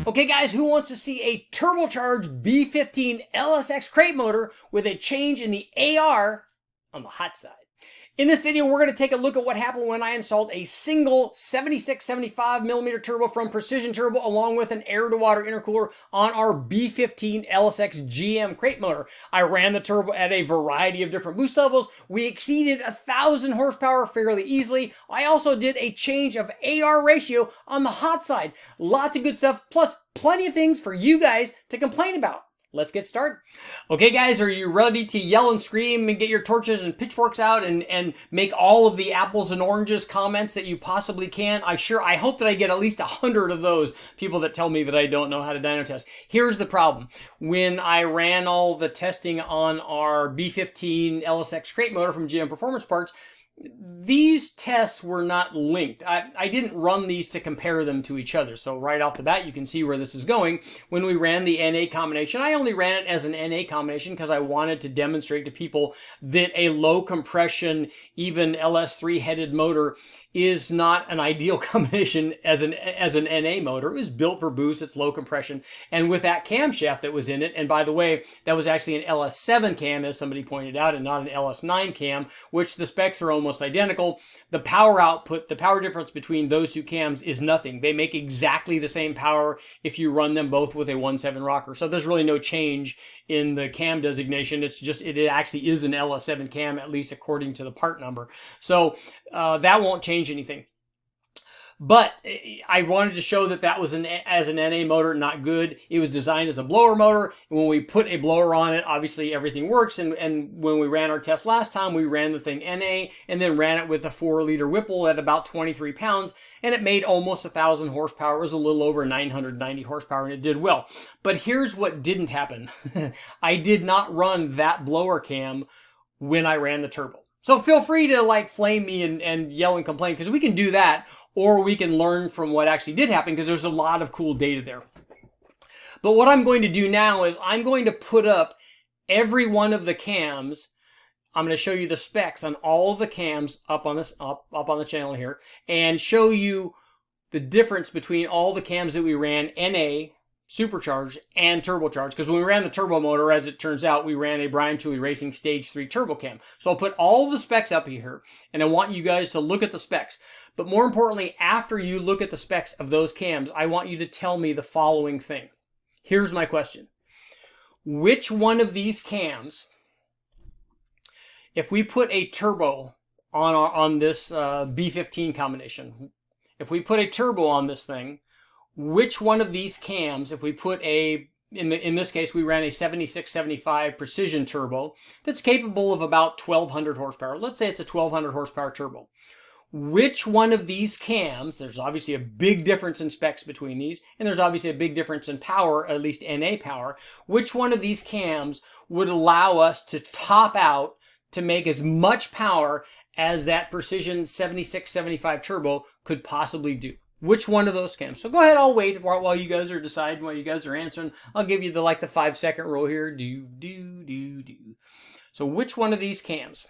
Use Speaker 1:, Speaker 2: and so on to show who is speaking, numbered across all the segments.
Speaker 1: Okay guys, who wants to see a turbocharged B15 Lsx crate motor with a change in the AR on the hot side? In this video, we're going to take a look at what happened when I installed a single 76-75mm turbo from Precision Turbo along with an air-to-water intercooler on our B15 Lsx GM crate motor. I ran the turbo at a variety of different boost levels. We exceeded 1,000 horsepower fairly easily. I also did a change of AR ratio on the hot side. Lots of good stuff, plus plenty of things for you guys to complain about. Let's get started. Okay guys, are you ready to yell and scream and get your torches and pitchforks out and make all of the apples and oranges comments that you possibly can? I hope that I get at least 100 of those people that tell me that I don't know how to dyno test. Here's the problem. When I ran all the testing on our B15 Lsx crate motor from GM Performance Parts, these tests were not linked. I didn't run these to compare them to each other. So right off the bat, you can see where this is going. When we ran the NA combination, I only ran it as an NA combination because I wanted to demonstrate to people that a low compression, even LS3 headed motor is not an ideal combination as an NA motor. It was built for boost, it's low compression, and with that camshaft that was in it, and by the way, that was actually an LS7 cam, as somebody pointed out, and not an LS9 cam, which the specs are almost identical. The power output, the power difference between those two cams is nothing. They make exactly the same power if you run them both with a 1.7 rocker. So there's really no change in the cam designation. It's just, it actually is an LS7 cam, at least according to the part number. So that won't change anything. But I wanted to show that that was as an NA motor, not good. It was designed as a blower motor. And when we put a blower on it, obviously everything works. And when we ran our test last time, we ran the thing NA and then ran it with a 4-liter Whipple at about 23 pounds. And it made almost 1,000 horsepower. It was a little over 990 horsepower and it did well. But here's what didn't happen. I did not run that blower cam when I ran the turbo. So feel free to like flame me and yell and complain, because we can do that, or we can learn from what actually did happen, because there's a lot of cool data there. But what I'm going to do now is I'm going to put up every one of the cams. I'm going to show you the specs on all of the cams up on this up on the channel here, and show you the difference between all the cams that we ran, NA, supercharged, and turbocharged. Because when we ran the turbo motor, as it turns out, we ran a Brian Tooley Racing Stage 3 turbo cam. So I'll put all the specs up here, and I want you guys to look at the specs. But more importantly, after you look at the specs of those cams, I want you to tell me the following thing. Here's my question. Which one of these cams, if we put a turbo on this B15 combination, if we put a turbo on this thing, which one of these cams, if we put in this case, we ran a 76-75 Precision Turbo that's capable of about 1,200 horsepower. Let's say it's a 1,200 horsepower turbo. Which one of these cams, there's obviously a big difference in specs between these, and there's obviously a big difference in power, at least NA power. Which one of these cams would allow us to top out to make as much power as that Precision 76-75 Turbo could possibly do? Which one of those cams? So go ahead, I'll wait while you guys are deciding, while you guys are answering. I'll give you the 5-second rule here. Do. So which one of these cams?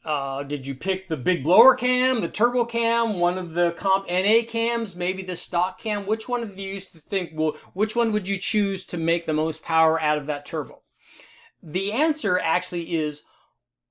Speaker 1: Did you pick the big blower cam, the turbo cam, one of the comp NA cams, maybe the stock cam? Which one of you think, well, which one would you choose to make the most power out of that turbo? The answer actually is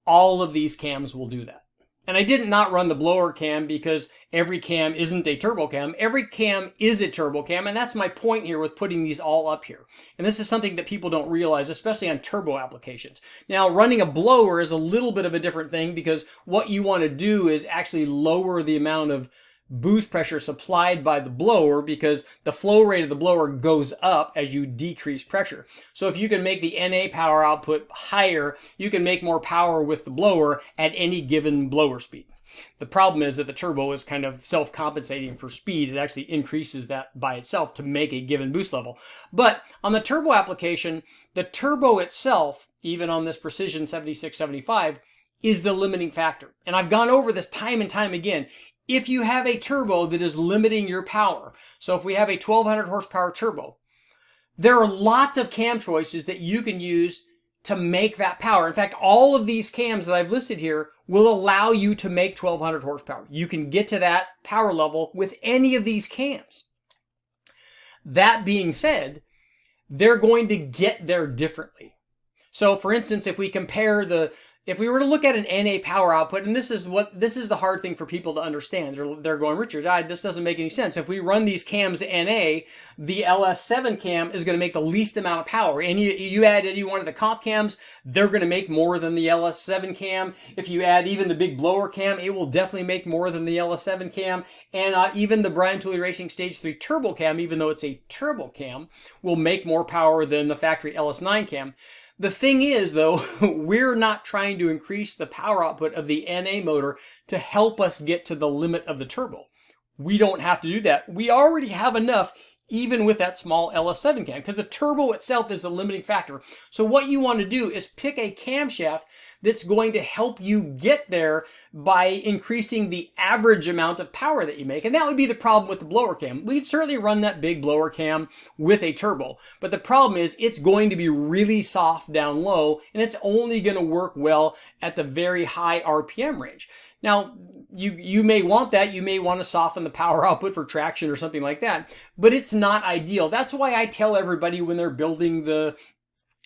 Speaker 1: all of these cams will do that. And I did not run the blower cam because every cam isn't a turbo cam. Every cam is a turbo cam, and that's my point here with putting these all up here. And this is something that people don't realize, especially on turbo applications. Now, running a blower is a little bit of a different thing, because what you want to do is actually lower the amount of boost pressure supplied by the blower, because the flow rate of the blower goes up as you decrease pressure. So if you can make the NA power output higher, you can make more power with the blower at any given blower speed. The problem is that the turbo is kind of self-compensating for speed. It actually increases that by itself to make a given boost level. But on the turbo application, the turbo itself, even on this Precision 76-75, is the limiting factor. And I've gone over this time and time again. If you have a turbo that is limiting your power, so if we have a 1,200 horsepower turbo, there are lots of cam choices that you can use to make that power. In fact, all of these cams that I've listed here will allow you to make 1,200 horsepower. You can get to that power level with any of these cams. That being said, they're going to get there differently. So for instance, if we compare if we were to look at an NA power output, and this is the hard thing for people to understand. They're going, Richard, this doesn't make any sense. If we run these cams NA, the LS7 cam is going to make the least amount of power. And you add any one of the comp cams, they're going to make more than the LS7 cam. If you add even the big blower cam, it will definitely make more than the LS7 cam. And even the Brian Tooley Racing Stage 3 turbo cam, even though it's a turbo cam, will make more power than the factory LS9 cam. The thing is, though, we're not trying to increase the power output of the NA motor to help us get to the limit of the turbo. We don't have to do that. We already have enough even with that small LS7 cam, because the turbo itself is the limiting factor. So what you want to do is pick a camshaft that's going to help you get there by increasing the average amount of power that you make. And that would be the problem with the blower cam. We'd certainly run that big blower cam with a turbo, but the problem is it's going to be really soft down low, and it's only going to work well at the very high RPM range. Now, you may want that. You may want to soften the power output for traction or something like that, but it's not ideal. That's why I tell everybody when they're building the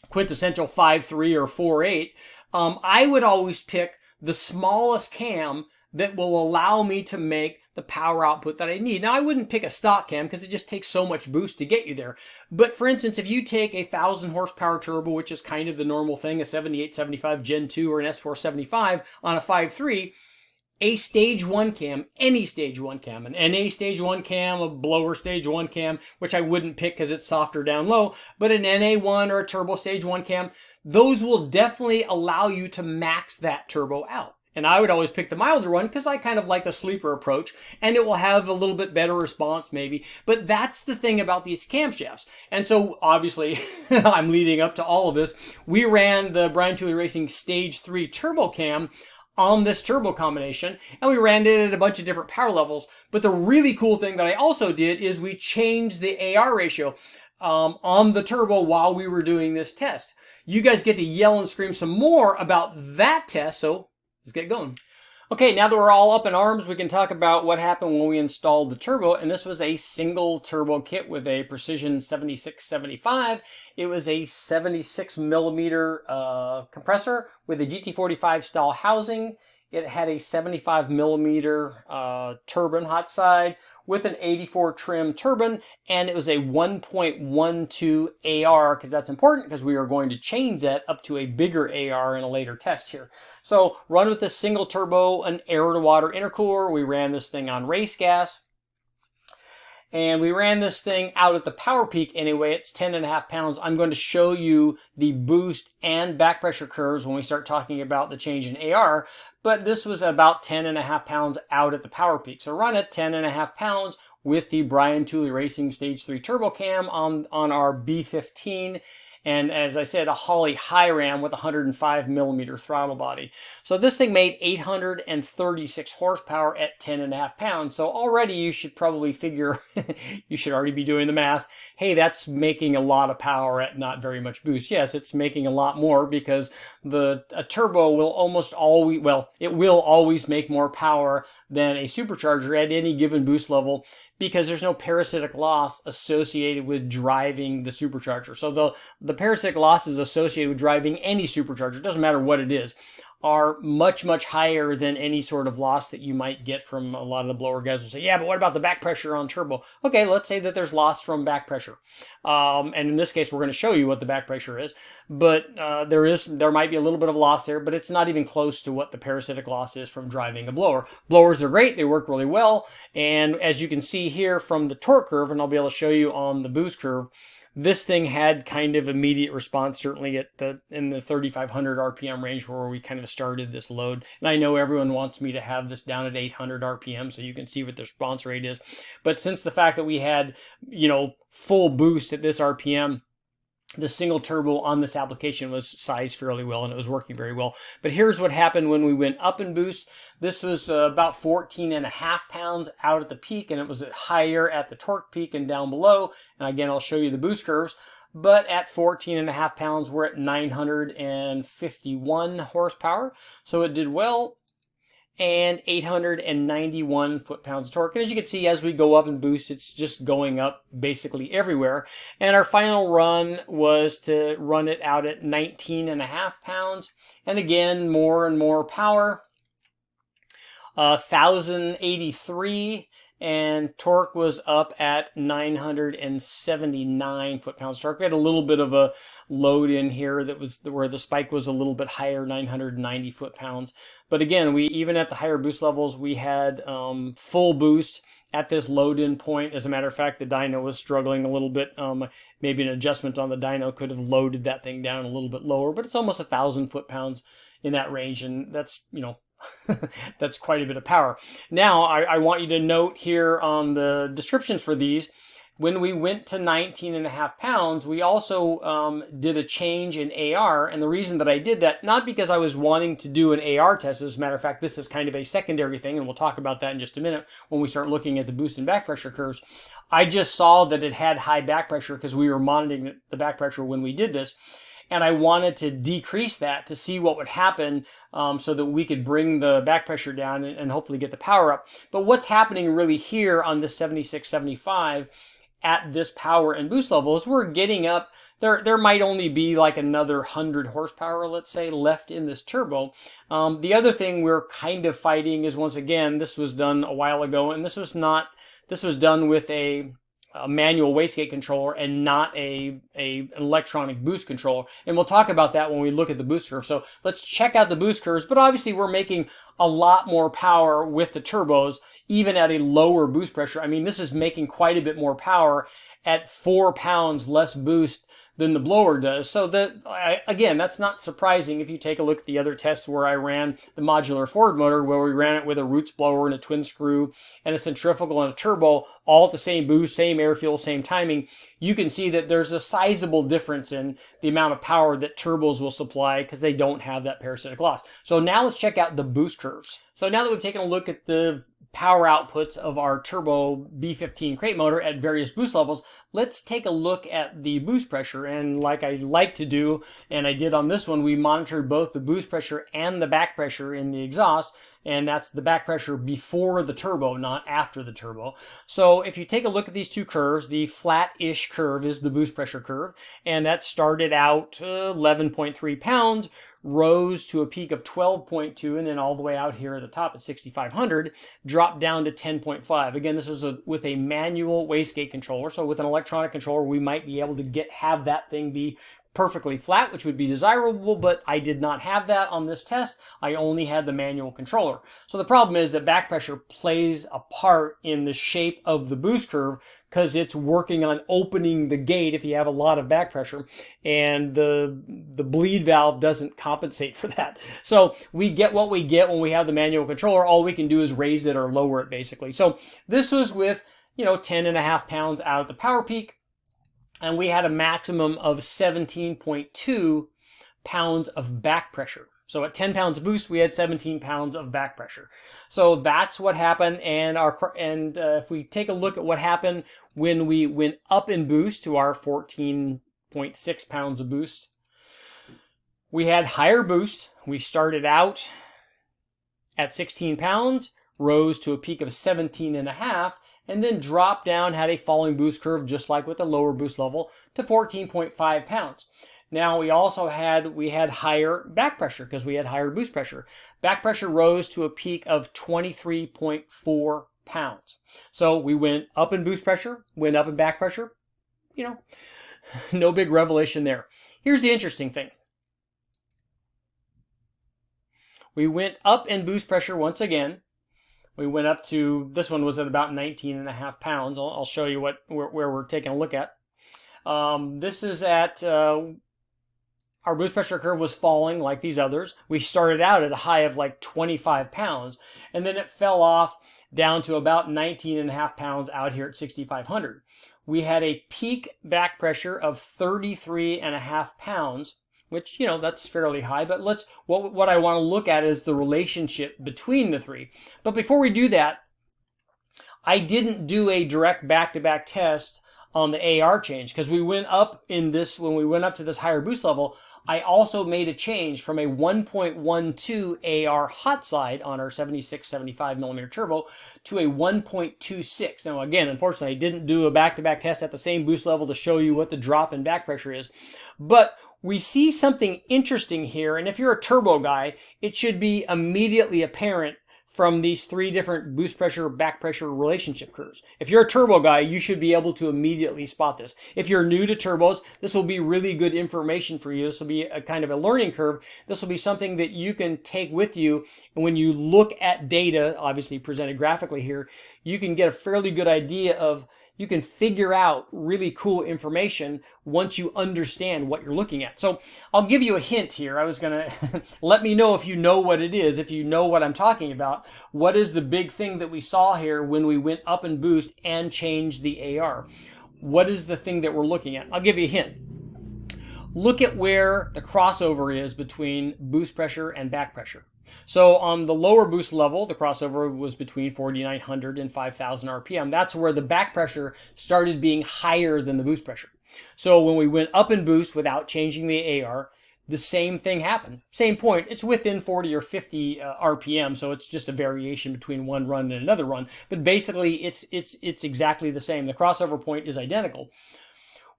Speaker 1: quintessential 5.3 or 4.8, I would always pick the smallest cam that will allow me to make the power output that I need. Now, I wouldn't pick a stock cam because it just takes so much boost to get you there. But for instance, if you take a 1,000 horsepower turbo, which is kind of the normal thing, a 7875 Gen 2 or an S475 on a 5.3, a stage 1 cam, any stage 1 cam, an NA stage 1 cam, a blower stage 1 cam, which I wouldn't pick because it's softer down low, but an NA1 or a turbo stage 1 cam, those will definitely allow you to max that turbo out. And I would always pick the milder one because I kind of like the sleeper approach, and it will have a little bit better response maybe. But that's the thing about these camshafts. And so obviously, I'm leading up to all of this. We ran the Brian Tooley Racing Stage 3 turbo cam on this turbo combination, and we ran it at a bunch of different power levels. But the really cool thing that I also did is we changed the AR ratio on the turbo while we were doing this test. You guys get to yell and scream some more about that test, so let's get going. Okay, now that we're all up in arms, we can talk about what happened when we installed the turbo, and this was a single turbo kit with a Precision 7675. It was a 76 millimeter compressor with a GT45 style housing. It had a 75 millimeter turbine hot side with an 84 trim turbine, and it was a 1.12 AR, because that's important because we are going to change that up to a bigger AR in a later test here. So run with this single turbo, an air-to-water intercooler. We ran this thing on race gas, and we ran this thing out at the power peak anyway. It's 10.5 pounds. I'm going to show you the boost and back pressure curves when we start talking about the change in AR, but this was about 10.5 pounds out at the power peak. So run at 10.5 pounds with the Brian Tooley Racing Stage 3 turbo cam on our B15. And as I said, a Holley high ram with 105 millimeter throttle body. So this thing made 836 horsepower at 10.5 pounds. So already you should probably figure, you should already be doing the math. Hey, that's making a lot of power at not very much boost. Yes, it's making a lot more because a turbo will almost always, well, it will always make more power than a supercharger at any given boost level, because there's no parasitic loss associated with driving the supercharger. So the parasitic losses associated with driving any supercharger, doesn't matter what it is, are much, much higher than any sort of loss that you might get from a lot of the blower guys who say, yeah, but what about the back pressure on turbo? Okay, let's say that there's loss from back pressure. And in this case, we're going to show you what the back pressure is. But there might be a little bit of loss there, but it's not even close to what the parasitic loss is from driving a blower. Blowers are great. They work really well. And as you can see here from the torque curve, and I'll be able to show you on the boost curve, this thing had kind of immediate response, certainly in the 3,500 RPM range where we kind of started this load. And I know everyone wants me to have this down at 800 RPM so you can see what the response rate is. But since the fact that we had, full boost at this RPM, the single turbo on this application was sized fairly well, and it was working very well. But here's what happened when we went up in boost. This was about 14.5 pounds out at the peak, and it was higher at the torque peak and down below. And again, I'll show you the boost curves. But at 14.5 pounds, we're at 951 horsepower. So it did well. and 891 foot-pounds of torque. And as you can see, as we go up in boost, it's just going up basically everywhere. And our final run was to run it out at 19.5 pounds. And again, more and more power. 1,083, and torque was up at 979 foot-pounds torque. We had a little bit of a load in here that was where the spike was a little bit higher, 990 foot-pounds. But again, we even at the higher boost levels, we had full boost at this load-in point. As a matter of fact, the dyno was struggling a little bit. Maybe an adjustment on the dyno could have loaded that thing down a little bit lower, but it's almost 1,000 foot-pounds in that range, and that's, you know, that's quite a bit of power. Now, I want you to note here on the descriptions for these, when we went to 19.5 pounds, we also did a change in AR. And the reason that I did that, not because I was wanting to do an AR test. As a matter of fact, this is kind of a secondary thing, and we'll talk about that in just a minute when we start looking at the boost and back pressure curves. I just saw that it had high back pressure because we were monitoring the back pressure when we did this. And I wanted to decrease that to see what would happen so that we could bring the back pressure down and hopefully get the power up. But what's happening really here on this 7675 at this power and boost level is we're getting up. There might only be like another 100 horsepower, let's say, left in this turbo. The other thing we're kind of fighting is, once again, this was done a while ago, and this was done with a manual wastegate controller and not an electronic boost controller. And we'll talk about that when we look at the boost curve. So let's check out the boost curves. But obviously we're making a lot more power with the turbos, even at a lower boost pressure. I mean, this is making quite a bit more power at 4 pounds less boost than the blower does. So again, that's not surprising if you take a look at the other tests where I ran the modular forward motor, where we ran it with a roots blower and a twin screw and a centrifugal and a turbo, all at the same boost, same air fuel, same timing. You can see that there's a sizable difference in the amount of power that turbos will supply because they don't have that parasitic loss. So now let's check out the boost curves. So now that we've taken a look at the power outputs of our turbo B15 crate motor at various boost levels, let's take a look at the boost pressure. And like I like to do, and I did on this one, we monitored both the boost pressure and the back pressure in the exhaust, and that's the back pressure before the turbo, not after the turbo. So if you take a look at these two curves, the flat-ish curve is the boost pressure curve, and that started out 11.3 pounds, rose to a peak of 12.2, and then all the way out here at the top at 6,500, dropped down to 10.5. Again, this is with a manual wastegate controller. So with an electronic controller, we might be able to have that thing be perfectly flat, which would be desirable, but I did not have that on this test. I only had the manual controller. So the problem is that back pressure plays a part in the shape of the boost curve because it's working on opening the gate if you have a lot of back pressure, and the bleed valve doesn't compensate for that. So we get what we get when we have the manual controller. All we can do is raise it or lower it, basically. So this was with, 10.5 pounds out at the power peak, and we had a maximum of 17.2 pounds of back pressure. So at 10 pounds boost, we had 17 pounds of back pressure. So that's what happened. And if we take a look at what happened when we went up in boost to our 14.6 pounds of boost, we had higher boost. We started out at 16 pounds, rose to a peak of 17.5, and then dropped down, had a falling boost curve, just like with the lower boost level, to 14.5 pounds. Now we also had higher back pressure because we had higher boost pressure. Back pressure rose to a peak of 23.4 pounds. So we went up in boost pressure, went up in back pressure. No big revelation there. Here's the interesting thing. We went up in boost pressure once again. We went up to, this one was at about 19.5 pounds. I'll show you where we're taking a look at. This is at, our boost pressure curve was falling like these others. We started out at a high of like 25 pounds, and then it fell off down to about 19.5 pounds out here at 6,500. We had a peak back pressure of 33.5 pounds, which, that's fairly high, but what I want to look at is the relationship between the three. But before we do that, I didn't do a direct back-to-back test on the AR change, because we went up when we went up to this higher boost level, I also made a change from a 1.12 AR hot side on our 76, 75 millimeter turbo to a 1.26. Now again, unfortunately, I didn't do a back-to-back test at the same boost level to show you what the drop in back pressure is, but we see something interesting here, and if you're a turbo guy, it should be immediately apparent from these three different boost pressure, back pressure relationship curves. If you're a turbo guy, you should be able to immediately spot this. If you're new to turbos, this will be really good information for you. This will be a kind of a learning curve. This will be something that you can take with you. And when you look at data, obviously presented graphically here, you can get a fairly good idea of, you can figure out really cool information once you understand what you're looking at. So I'll give you a hint here. I was going to let me know if you know what it is, if you know what I'm talking about. What is the big thing that we saw here when we went up in boost and changed the AR? What is the thing that we're looking at? I'll give you a hint. Look at where the crossover is between boost pressure and back pressure. So on the lower boost level, the crossover was between 4,900 and 5,000 RPM. That's where the back pressure started being higher than the boost pressure. So when we went up in boost without changing the AR, the same thing happened. Same point. It's within 40 or 50 RPM, so it's just a variation between one run and another run. But basically, it's exactly the same. The crossover point is identical.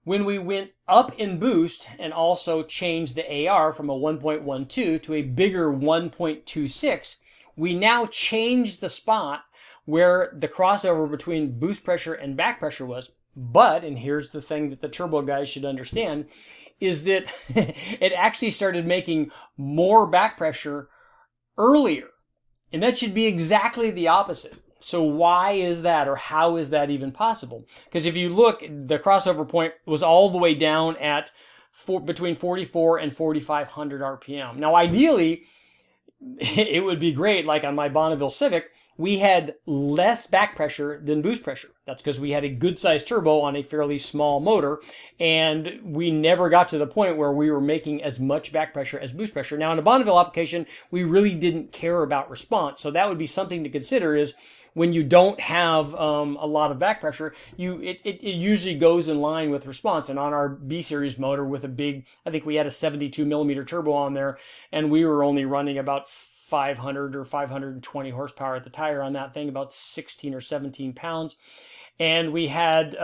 Speaker 1: When we went up in boost and also changed the AR from a 1.12 to a bigger 1.26, we now changed the spot where the crossover between boost pressure and back pressure was. But, and here's the thing that the turbo guys should understand, is that it actually started making more back pressure earlier. And that should be exactly the opposite. So why is that, or how is that even possible? Because if you look, the crossover point was all the way down at between 44 and 4,500 RPM. Now, ideally, it would be great, like on my Bonneville Civic, we had less back pressure than boost pressure. That's because we had a good-sized turbo on a fairly small motor, and we never got to the point where we were making as much back pressure as boost pressure. Now, in a Bonneville application, we really didn't care about response, so that would be something to consider is when you don't have a lot of back pressure, it usually goes in line with response. And on our B-Series motor with a big, I think we had a 72 millimeter turbo on there, and we were only running about 500 or 520 horsepower at the tire on that thing, about 16 or 17 pounds. And we had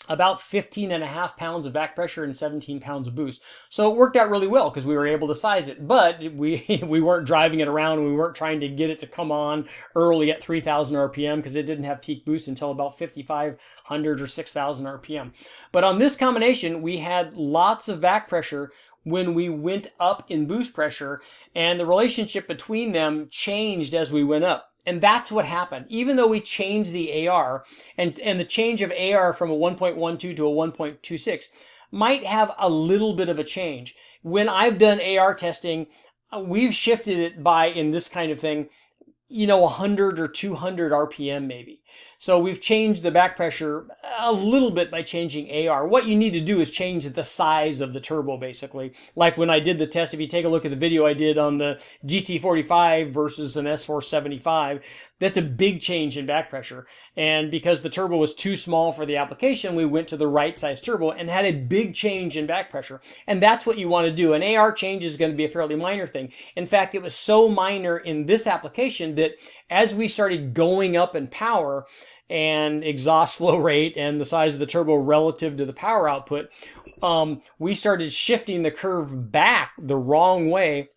Speaker 1: about 15 and a half pounds of back pressure and 17 pounds of boost. So it worked out really well because we were able to size it, but we weren't driving it around. We weren't trying to get it to come on early at 3,000 RPM because it didn't have peak boost until about 5,500 or 6,000 RPM. But on this combination, we had lots of back pressure when we went up in boost pressure, and the relationship between them changed as we went up. And that's what happened. Even though we changed the AR, and the change of AR from a 1.12 to a 1.26 might have a little bit of a change. When I've done AR testing, we've shifted it by, in this kind of thing, 100 or 200 RPM maybe. So we've changed the back pressure a little bit by changing AR. What you need to do is change the size of the turbo, basically. Like when I did the test, if you take a look at the video I did on the GT45 versus an S475, that's a big change in back pressure. And because the turbo was too small for the application, we went to the right size turbo and had a big change in back pressure. And that's what you want to do. An AR change is going to be a fairly minor thing. In fact, it was so minor in this application that as we started going up in power and exhaust flow rate and the size of the turbo relative to the power output, we started shifting the curve back the wrong way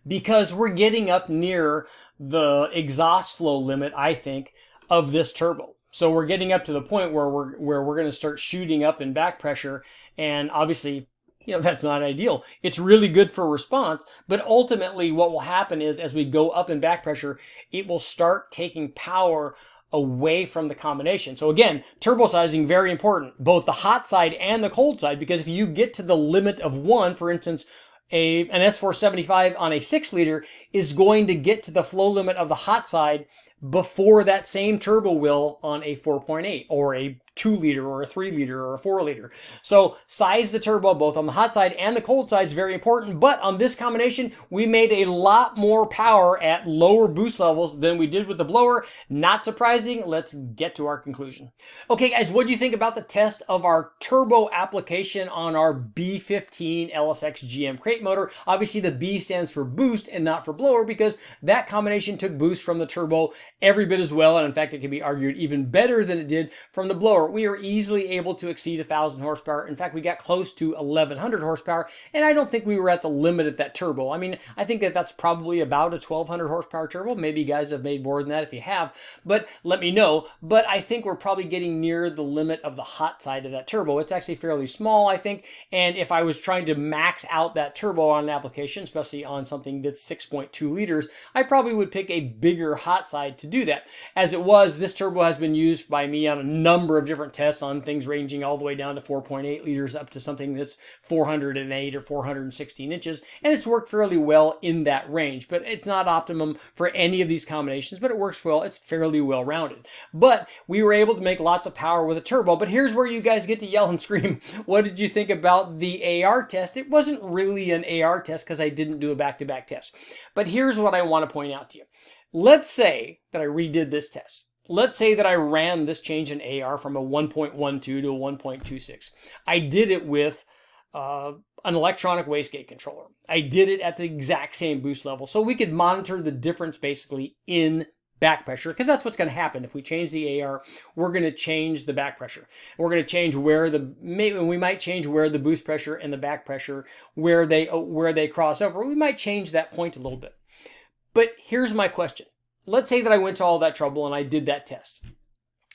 Speaker 1: because we're getting up near the exhaust flow limit, I think, of this turbo. So we're getting up to the point where we're going to start shooting up in back pressure, and obviously, that's not ideal. It's really good for response, but ultimately what will happen is as we go up in back pressure, it will start taking power away from the combination. So again, turbo sizing, very important, both the hot side and the cold side, because if you get to the limit of one, for instance, an S475 on a 6-liter is going to get to the flow limit of the hot side before that same turbo will on a 4.8 or a 2 liter or a 3 liter or a 4 liter. So size the turbo both on the hot side and the cold side is very important, but on this combination we made a lot more power at lower boost levels than we did with the blower. Not surprising. Let's get to our conclusion. Okay guys, what do you think about the test of our turbo application on our B15 Lsx GM crate motor? Obviously the B stands for boost and not for blower because that combination took boost from the turbo every bit as well, and in fact it can be argued even better than it did from the blower. We are easily able to exceed 1,000 horsepower. In fact, we got close to 1,100 horsepower, and I don't think we were at the limit of that turbo. I mean, I think that that's probably about a 1,200 horsepower turbo. Maybe you guys have made more than that if you have, but let me know. But I think we're probably getting near the limit of the hot side of that turbo. It's actually fairly small, I think, and if I was trying to max out that turbo on an application, especially on something that's 6.2 liters, I probably would pick a bigger hot side to do that. As it was, this turbo has been used by me on a number of different tests on things ranging all the way down to 4.8 liters up to something that's 408 or 416 inches, and it's worked fairly well in that range. But it's not optimum for any of these combinations, but it works well. It's fairly well rounded. But we were able to make lots of power with a turbo. But here's where you guys get to yell and scream. What did you think about the AR test? It wasn't really an AR test because I didn't do a back-to-back test. But here's what I want to point out to you. Let's say that I redid this test. Let's say that I ran this change in AR from a 1.12 to a 1.26. I did it with an electronic wastegate controller. I did it at the exact same boost level. So we could monitor the difference basically in back pressure, because that's what's going to happen. If we change the AR, we're going to change the back pressure. We're going to change where we might change where the boost pressure and the back pressure, where they cross over. We might change that point a little bit. But here's my question. Let's say that I went to all that trouble and I did that test.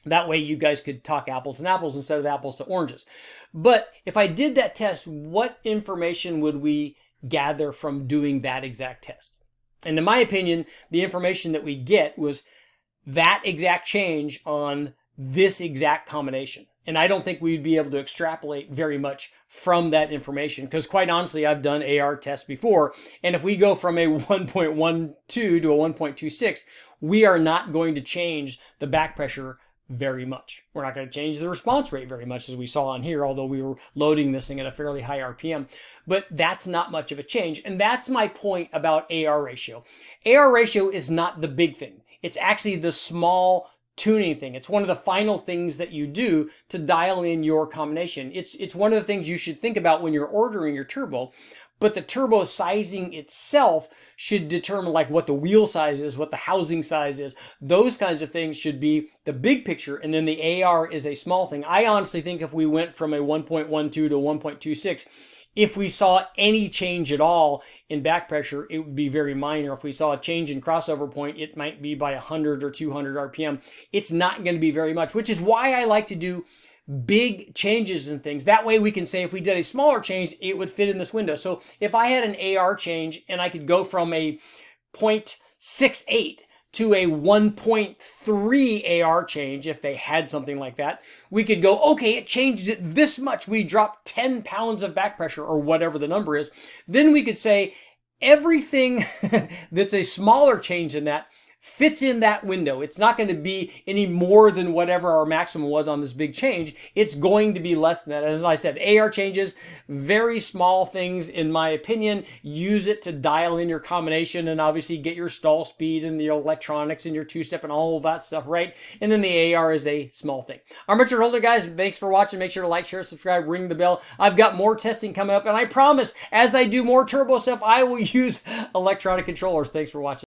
Speaker 1: That way you guys could talk apples and apples instead of apples to oranges. But if I did that test, what information would we gather from doing that exact test? And in my opinion, the information that we get was that exact change on this exact combination. And I don't think we'd be able to extrapolate very much from that information because quite honestly, I've done AR tests before. And if we go from a 1.12 to a 1.26, we are not going to change the back pressure very much. We're not going to change the response rate very much as we saw on here, although we were loading this thing at a fairly high RPM. But that's not much of a change. And that's my point about AR ratio. AR ratio is not the big thing. It's actually the small tuning thing. It's one of the final things that you do to dial in your combination. It's one of the things you should think about when you're ordering your turbo. But the turbo sizing itself should determine like what the wheel size is, what the housing size is. Those kinds of things should be the big picture, and then the AR is a small thing. I honestly think if we went from a 1.12 to a 1.26, if we saw any change at all in back pressure, it would be very minor. If we saw a change in crossover point, it might be by 100 or 200 RPM. It's not going to be very much, which is why I like to do big changes and things. That way we can say if we did a smaller change, it would fit in this window. So if I had an AR change and I could go from a 0.68 to a 1.3 AR change, if they had something like that, we could go, okay, it changed it this much. We dropped 10 pounds of back pressure or whatever the number is. Then we could say everything that's a smaller change than that fits in that window. It's not going to be any more than whatever our maximum was on this big change. It's going to be less than that. As I said, AR changes, very small things in my opinion. Use it to dial in your combination and obviously get your stall speed and your electronics and your two-step and all of that stuff right. And then the AR is a small thing. I'm Richard Holder, guys. Thanks for watching. Make sure to like, share, subscribe, ring the bell. I've got more testing coming up, and I promise as I do more turbo stuff, I will use electronic controllers. Thanks for watching.